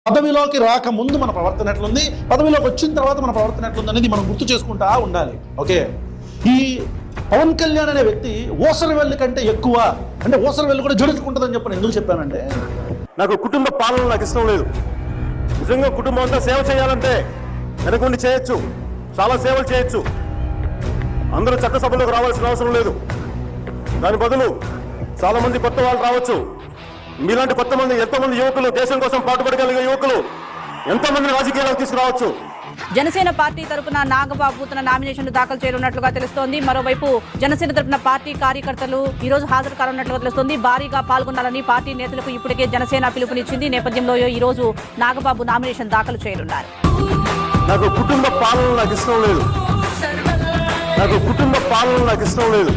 పదవిలోకి రాకముందు మన ప్రవర్తన ఎట్లుంది, పదవిలోకి వచ్చిన తర్వాత మన ప్రవర్తన ఎట్లుంది అనేది మనం గుర్తు చేసుకుంటా ఉండాలి. ఓకే, ఈ పవన్ కళ్యాణ్ అనే వ్యక్తి ఓసరవెల్లి కంటే ఎక్కువ, అంటే ఓసరవెల్లి కూడా జడుచుకుంటుందని చెప్పి ఎందుకు చెప్పానంటే, నాకు కుటుంబ పాలన నాకు ఇష్టం లేదు. నిజంగా కుటుంబం అంతా సేవ చేయాలంటే వెనకుండి చేయొచ్చు, చాలా సేవలు చేయొచ్చు. అందరూ చట్టసభలోకి రావాల్సిన అవసరం లేదు. దాని బదులు చాలా మంది కొత్త వాళ్ళు రావచ్చు. మీలాంటి ఎంతమంది యువకులు, దేశం కోసం పాటుపడగలిగే యువకులు ఎంతమంది రాజకీయాలకు తీసుకురావచ్చు. జనసేన పార్టీ తరపున నాగబాబు తన నామినేషన్ దాఖలు చేయనున్నట్లుగా తెలుస్తోంది. మరోవైపు జనసేన తరపున పార్టీ కార్యకర్తలు ఈ రోజు హాజరు కానున్నట్లుగా తెలుస్తోంది. భారీగా పాల్గొనాలని పార్టీ నేతలకు ఇప్పటికే జనసేన పిలుపునిచ్చింది. నేపథ్యంలో ఈ రోజు నాగబాబు నామినేషన్ దాఖలు చేయనున్నారు. నాకు కుటుంబ పాలన నాకు ఇష్టం లేదు.